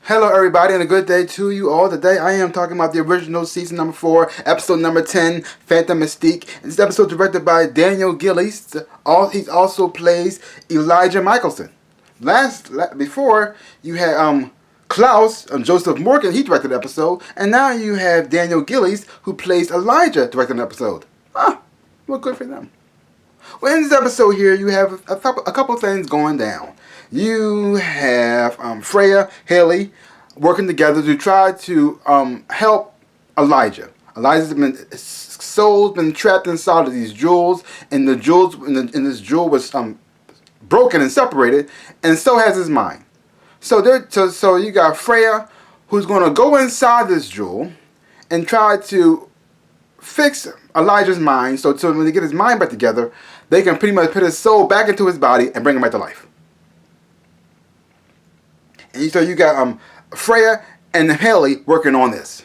Hello everybody and a good day to you all. Today I am talking about the original season number 4, episode number 10, Phantomesque. This episode directed by Daniel Gillies. He also plays Elijah Michelson. Before you had Klaus, Joseph Morgan, he directed the episode, and now you have Daniel Gillies who plays Elijah directing the episode. Well, good for them. Well, in this episode here, you have a couple things going down. You have Freya, Hayley working together to try to help Elijah. Elijah's soul's been trapped inside of these jewels, and the jewels in this jewel was broken and separated, and so has his mind. So you got Freya, who's going to go inside this jewel and try to fix Elijah's mind. So when they get his mind back together, they can pretty much put his soul back into his body and bring him back to life. And so you got Freya and Hayley working on this.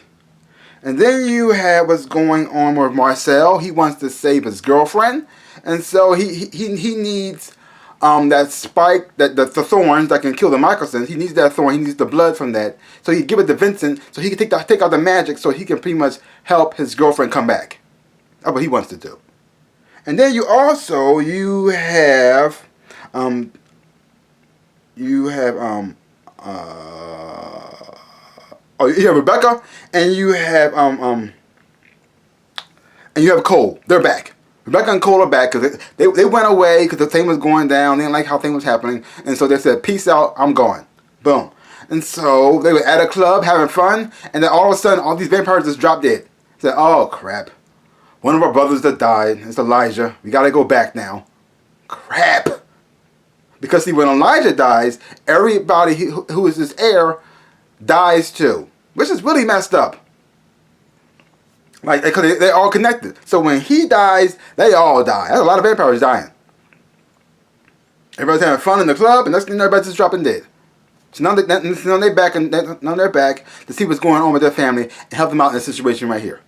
And then you have what's going on with Marcel. He wants to save his girlfriend. And so he needs that spike, the thorns that can kill the Michelsons. He needs that thorn. He needs the blood from that. So he give it to Vincent so he can take out the magic so he can pretty much help his girlfriend come back. That's what he wants to do. And then you have Rebekah, and you have Cole. They're back. Rebekah and Cole are back because they went away because the thing was going down. They didn't like how things was happening, and so they said, "Peace out, I'm gone." Boom. And so they were at a club having fun, and then all of a sudden, all these vampires just dropped dead. Said, "Oh crap! One of our brothers that died is Elijah. We gotta go back now." Crap. Because see, when Elijah dies, everybody who is his heir dies too, which is really messed up. Like, because they're all connected. So when he dies, they all die. That's a lot of vampires dying. Everybody's having fun in the club, and next thing everybody's just dropping dead. So now they're back to see what's going on with their family and help them out in this situation right here.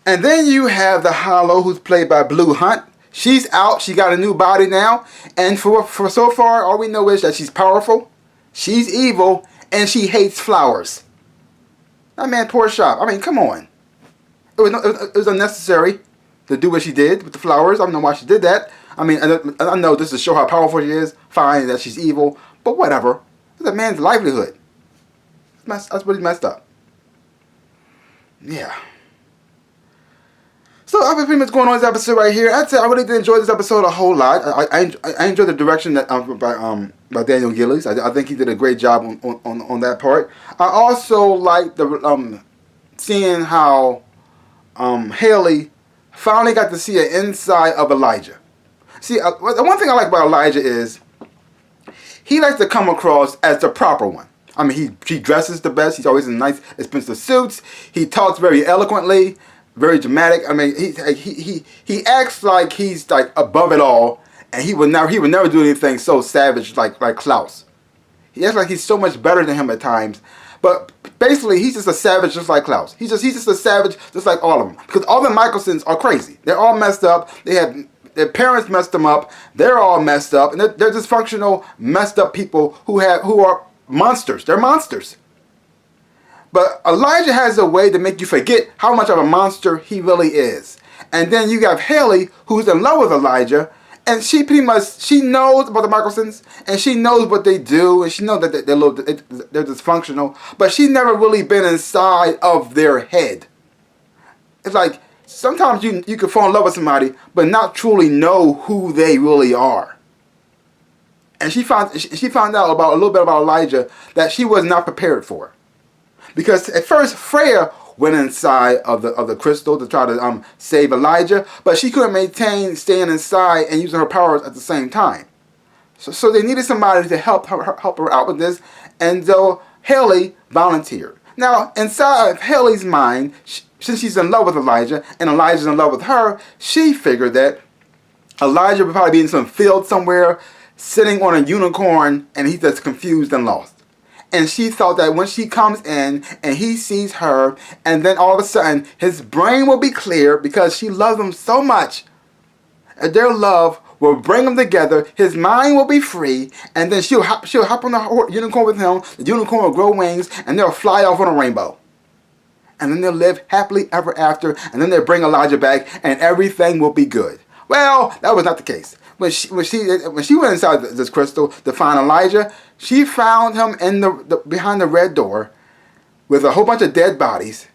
And then you have the Hollow, who's played by Blue Hunt. She's out. She got a new body now. And for so far, all we know is that she's powerful, she's evil, and she hates flowers. That man, poor shop. I mean, come on. It was unnecessary to do what she did with the flowers. I don't know why she did that. I mean, I know this is to show how powerful she is. Fine, that she's evil. But whatever. It's a man's livelihood. That's really messed up. Yeah. So that's pretty much going on in this episode right here. I'd say I really did enjoy this episode a whole lot. I enjoyed the direction that by Daniel Gillies. I think he did a great job on that part. I also like the seeing how Hayley finally got to see an inside of Elijah. See, the one thing I like about Elijah is he likes to come across as the proper one. I mean, he dresses the best. He's always in nice, expensive suits. He talks very eloquently. Very dramatic. I mean, he acts like he's like above it all, and he would never do anything so savage like Klaus. He acts like he's so much better than him at times, but basically he's just a savage just like Klaus. He's just a savage just like all of them, because all the Michelsons are crazy. They're all messed up. Their parents messed them up. They're all messed up, and they're dysfunctional, messed up people who are monsters. They're monsters. But Elijah has a way to make you forget how much of a monster he really is. And then you have Hayley, who's in love with Elijah, and she knows about the Michelsons, and she knows what they do, and she knows that they're dysfunctional, but she's never really been inside of their head. It's like sometimes you can fall in love with somebody, but not truly know who they really are. And she found out a little bit about Elijah that she was not prepared for. Because at first Freya went inside of the crystal to try to save Elijah, but she couldn't maintain staying inside and using her powers at the same time. So they needed somebody to help her out with this, and so Hayley volunteered. Now inside of Hayley's mind, since she's in love with Elijah and Elijah's in love with her, she figured that Elijah would probably be in some field somewhere, sitting on a unicorn, and he's just confused and lost. And she thought that when she comes in and he sees her, and then all of a sudden his brain will be clear because she loves him so much. And their love will bring them together. His mind will be free, and then she'll hop on the unicorn with him. The unicorn will grow wings, and they'll fly off on a rainbow. And then they'll live happily ever after, and then they'll bring Elijah back, and everything will be good. Well, that was not the case. When she went inside this crystal to find Elijah, she found him in behind the red door with a whole bunch of dead bodies,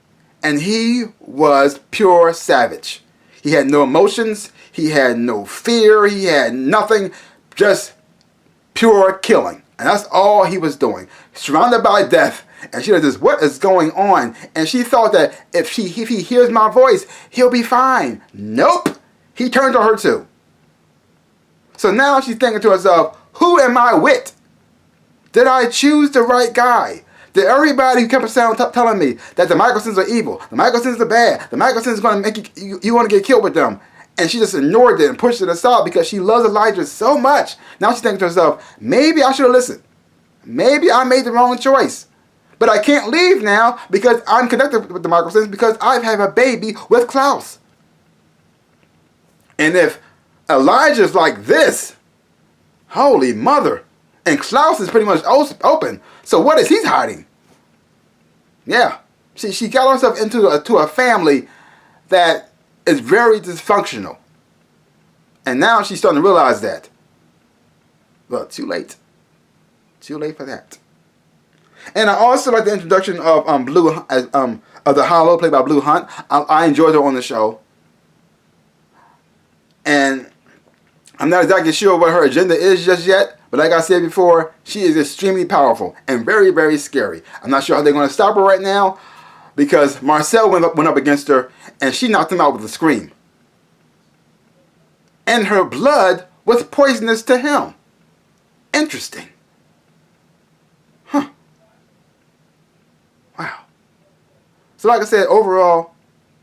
and he was pure savage. He had no emotions, he had no fear, he had nothing, just pure killing. And that's all he was doing. Surrounded by death. And she was just, what is going on? And she thought that if he hears my voice, he'll be fine. Nope. He turned to her too. So now she's thinking to herself, who am I with? Did I choose the right guy? Did everybody who kept telling me that the Michaelsons are evil, the Michaelsons are bad, the Michaelsons are going to make you want to get killed with them? And she just ignored it and pushed it aside because she loves Elijah so much. Now she's thinking to herself, maybe I should have listened. Maybe I made the wrong choice. But I can't leave now because I'm connected with the Michaelsons because I have a baby with Klaus. And if Elijah's like this, holy mother, and Klaus is pretty much open. So what is he hiding? Yeah. She got herself into a family that is very dysfunctional. And now she's starting to realize that. Well, too late. Too late for that. And I also like the introduction of of the Hollow, played by Blue Hunt. I enjoyed her on the show. And I'm not exactly sure what her agenda is just yet. But like I said before, she is extremely powerful and very, very scary. I'm not sure how they're going to stop her right now because Marcel went up against her and she knocked him out with a scream. And her blood was poisonous to him. Interesting. Huh. Wow. So like I said, overall,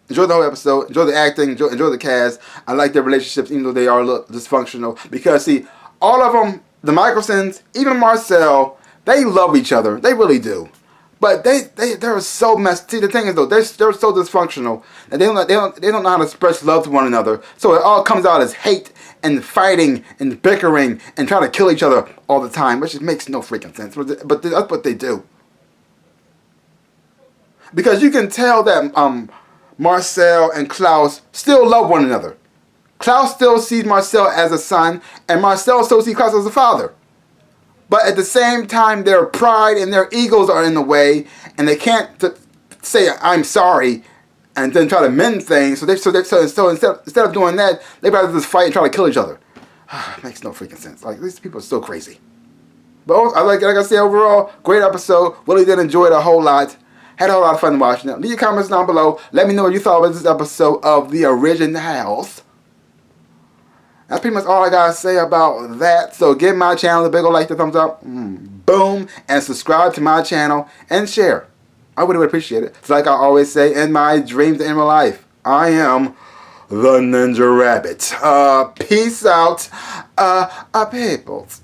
enjoy the whole episode. Enjoy the acting. Enjoy the cast. I like their relationships even though they are a little dysfunctional. Because see, all of them, the Michaelsons, even Marcel, they love each other. They really do. But they're so messed. See, the thing is though, they're so dysfunctional that they don't know how to express love to one another. So it all comes out as hate and fighting and bickering and trying to kill each other all the time, which just makes no freaking sense. But that's what they do. Because you can tell that Marcel and Klaus still love one another. Klaus still sees Marcel as a son, and Marcel still sees Klaus as a father. But at the same time, their pride and their egos are in the way, and they can't say, I'm sorry, and then try to mend things. So instead of doing that, they rather just fight and try to kill each other. It makes no freaking sense. Like, these people are so crazy. But like I said, overall, great episode. Really did enjoy it a whole lot. Had a whole lot of fun watching it. Leave your comments down below. Let me know what you thought about this episode of The Originals. That's pretty much all I gotta say about that. So give my channel a big ol' like, the thumbs up, boom, and subscribe to my channel and share. I would appreciate it. So like I always say, in my dreams and in my life, I am the NinjaRabbit. Peace out, peoples.